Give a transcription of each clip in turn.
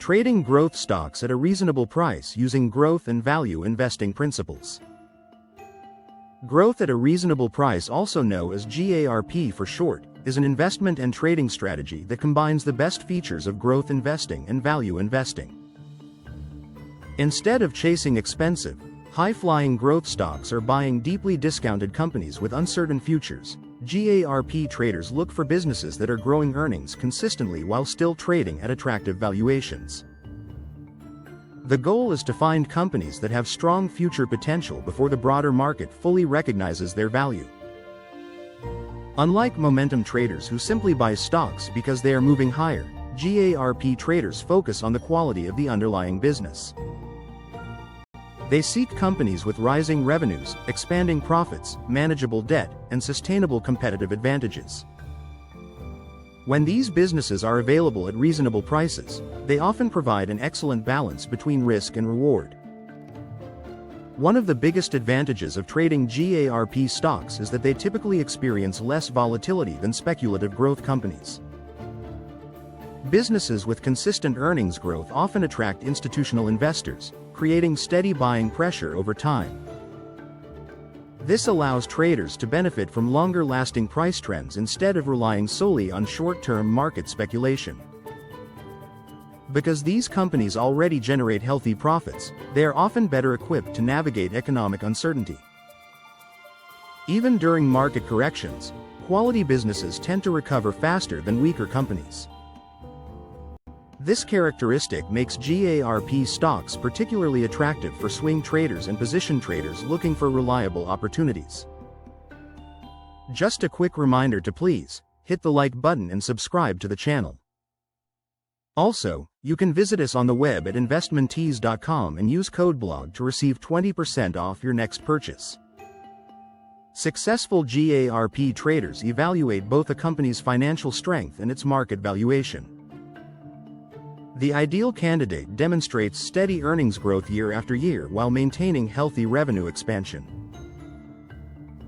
Trading growth stocks at a reasonable price using growth and value investing principles. Growth at a reasonable price, also known as GARP for short, is an investment and trading strategy that combines the best features of growth investing and value investing. Instead of chasing expensive, high-flying growth stocks or buying deeply discounted companies with uncertain futures, GARP traders look for businesses that are growing earnings consistently while still trading at attractive valuations. The goal is to find companies that have strong future potential before the broader market fully recognizes their value. Unlike momentum traders who simply buy stocks because they are moving higher, GARP traders focus on the quality of the underlying business. They seek companies with rising revenues, expanding profits, manageable debt, and sustainable competitive advantages. When these businesses are available at reasonable prices, they often provide an excellent balance between risk and reward. One of the biggest advantages of trading GARP stocks is that they typically experience less volatility than speculative growth companies. Businesses with consistent earnings growth often attract institutional investors, creating steady buying pressure over time. This allows traders to benefit from longer-lasting price trends instead of relying solely on short-term market speculation. Because these companies already generate healthy profits, they are often better equipped to navigate economic uncertainty. Even during market corrections, quality businesses tend to recover faster than weaker companies. This characteristic makes GARP stocks particularly attractive for swing traders and position traders looking for reliable opportunities. Just a quick reminder to please hit the like button and subscribe to the channel. Also, you can visit us on the web at investmenttees.com and use code BLOG to receive 20% off your next purchase. Successful GARP traders evaluate both a company's financial strength and its market valuation. The ideal candidate demonstrates steady earnings growth year after year while maintaining healthy revenue expansion.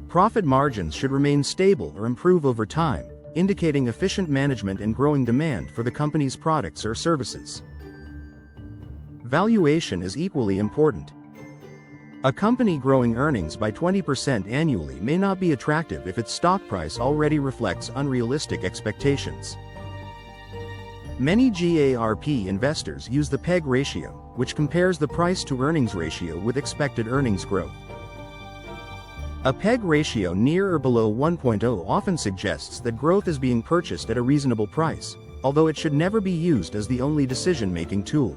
Profit margins should remain stable or improve over time, indicating efficient management and growing demand for the company's products or services. Valuation is equally important. A company growing earnings by 20% annually may not be attractive if its stock price already reflects unrealistic expectations. Many GARP investors use the PEG ratio, which compares the price-to-earnings ratio with expected earnings growth. A PEG ratio near or below 1.0 often suggests that growth is being purchased at a reasonable price, although it should never be used as the only decision-making tool.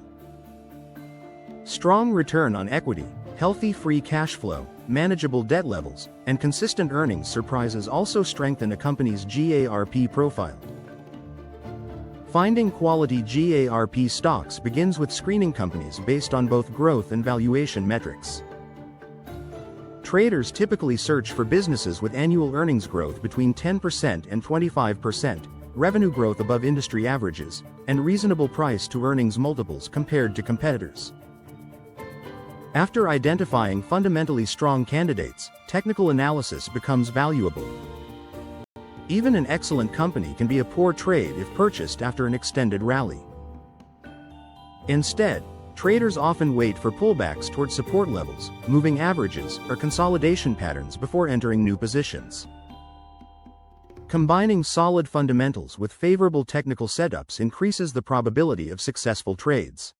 Strong return on equity, healthy free cash flow, manageable debt levels, and consistent earnings surprises also strengthen a company's GARP profile. Finding quality GARP stocks begins with screening companies based on both growth and valuation metrics. Traders typically search for businesses with annual earnings growth between 10% and 25%, revenue growth above industry averages, and reasonable price-to-earnings multiples compared to competitors. After identifying fundamentally strong candidates, technical analysis becomes valuable. Even an excellent company can be a poor trade if purchased after an extended rally. Instead, traders often wait for pullbacks toward support levels, moving averages, or consolidation patterns before entering new positions. Combining solid fundamentals with favorable technical setups increases the probability of successful trades.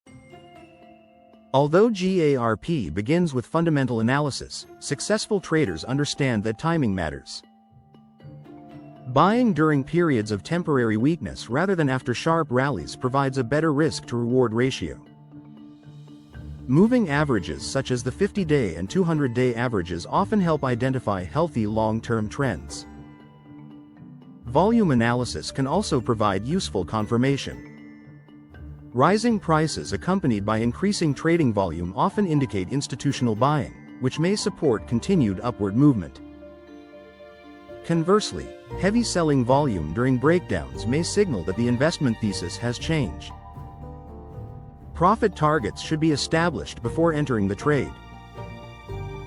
Although GARP begins with fundamental analysis, successful traders understand that timing matters. Buying during periods of temporary weakness rather than after sharp rallies provides a better risk-to-reward ratio. Moving averages such as the 50-day and 200-day averages often help identify healthy long-term trends. Volume analysis can also provide useful confirmation. Rising prices accompanied by increasing trading volume often indicate institutional buying, which may support continued upward movement. Conversely, heavy selling volume during breakdowns may signal that the investment thesis has changed. Profit targets should be established before entering the trade.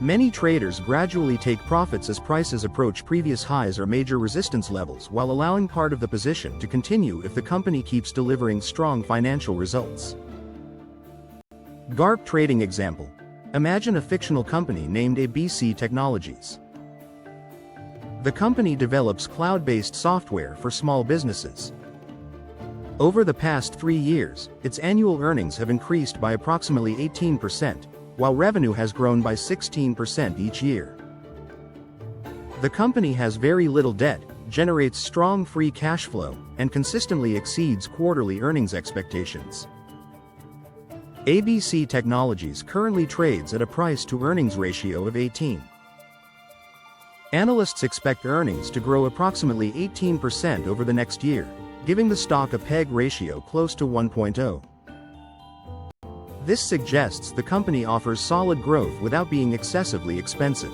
Many traders gradually take profits as prices approach previous highs or major resistance levels while allowing part of the position to continue if the company keeps delivering strong financial results. GARP trading example. Imagine a fictional company named ABC Technologies. The company develops cloud-based software for small businesses. Over the past 3 years, its annual earnings have increased by approximately 18%, while revenue has grown by 16% each year. The company has very little debt, generates strong free cash flow, and consistently exceeds quarterly earnings expectations. ABC Technologies currently trades at a price-to-earnings ratio of 18. Analysts expect earnings to grow approximately 18% over the next year, giving the stock a PEG ratio close to 1.0. This suggests the company offers solid growth without being excessively expensive.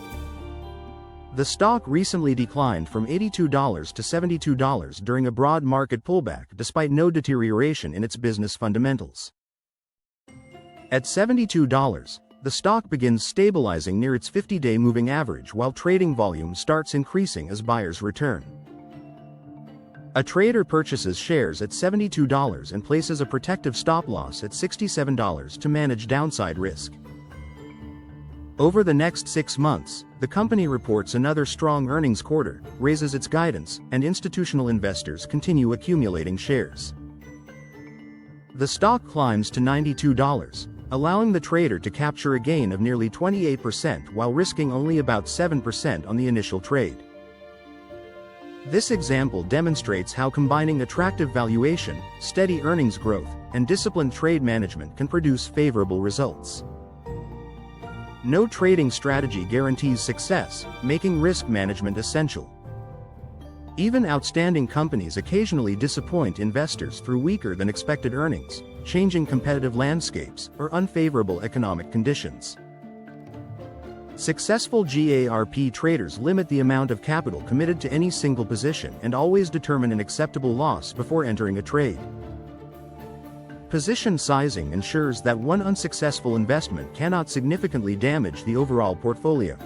The stock recently declined from $82 to $72 during a broad market pullback despite no deterioration in its business fundamentals. At $72, the stock begins stabilizing near its 50-day moving average while trading volume starts increasing as buyers return. A trader purchases shares at $72 and places a protective stop-loss at $67 to manage downside risk. Over the next 6 months, the company reports another strong earnings quarter, raises its guidance, and institutional investors continue accumulating shares. The stock climbs to $92, allowing the trader to capture a gain of nearly 28% while risking only about 7% on the initial trade. This example demonstrates how combining attractive valuation, steady earnings growth, and disciplined trade management can produce favorable results. No trading strategy guarantees success, making risk management essential. Even outstanding companies occasionally disappoint investors through weaker than expected earnings, changing competitive landscapes, or unfavorable economic conditions. Successful GARP traders limit the amount of capital committed to any single position and always determine an acceptable loss before entering a trade. Position sizing ensures that one unsuccessful investment cannot significantly damage the overall portfolio.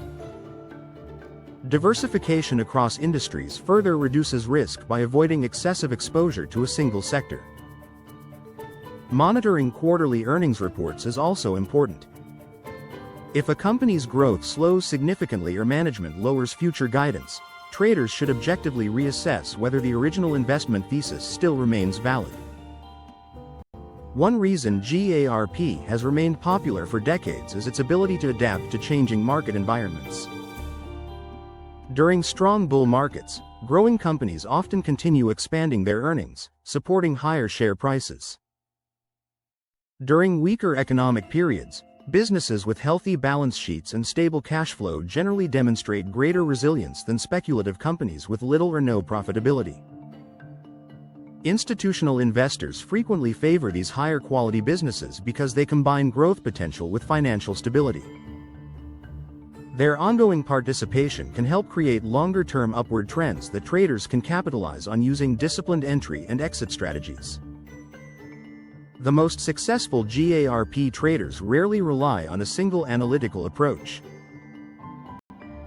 Diversification across industries further reduces risk by avoiding excessive exposure to a single sector. Monitoring quarterly earnings reports is also important. If a company's growth slows significantly or management lowers future guidance, traders should objectively reassess whether the original investment thesis still remains valid. One reason GARP has remained popular for decades is its ability to adapt to changing market environments. During strong bull markets, growing companies often continue expanding their earnings, supporting higher share prices. During weaker economic periods, businesses with healthy balance sheets and stable cash flow generally demonstrate greater resilience than speculative companies with little or no profitability. Institutional investors frequently favor these higher quality businesses because they combine growth potential with financial stability. Their ongoing participation can help create longer-term upward trends that traders can capitalize on using disciplined entry and exit strategies. The most successful GARP traders rarely rely on a single analytical approach.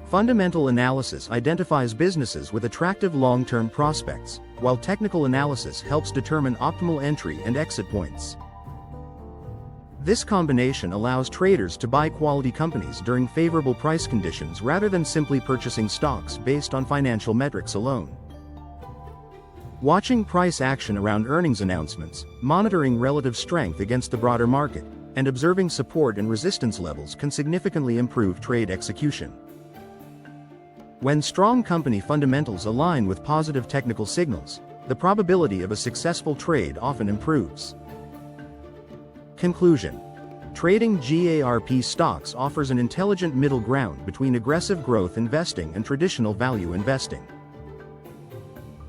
Fundamental analysis identifies businesses with attractive long-term prospects, while technical analysis helps determine optimal entry and exit points. This combination allows traders to buy quality companies during favorable price conditions rather than simply purchasing stocks based on financial metrics alone. Watching price action around earnings announcements, monitoring relative strength against the broader market, and observing support and resistance levels can significantly improve trade execution. When strong company fundamentals align with positive technical signals, the probability of a successful trade often improves. Conclusion: trading GARP stocks offers an intelligent middle ground between aggressive growth investing and traditional value investing.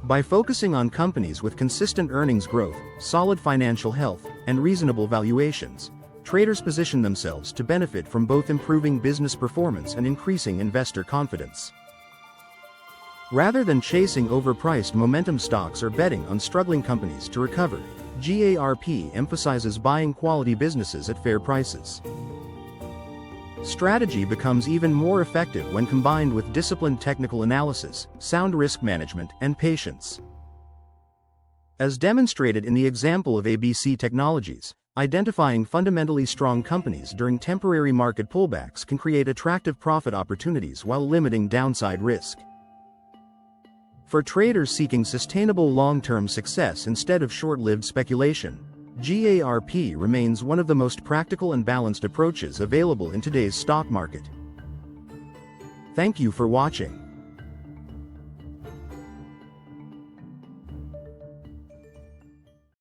By focusing on companies with consistent earnings growth, solid financial health, and reasonable valuations, traders position themselves to benefit from both improving business performance and increasing investor confidence. Rather than chasing overpriced momentum stocks or betting on struggling companies to recover, GARP emphasizes buying quality businesses at fair prices. Strategy becomes even more effective when combined with disciplined technical analysis, sound risk management, and patience. As demonstrated in the example of ABC Technologies, Identifying fundamentally strong companies during temporary market pullbacks can create attractive profit opportunities while limiting downside risk. For traders seeking sustainable long-term success instead of short-lived speculation, GARP remains one of the most practical and balanced approaches available in today's stock market. Thank you for watching.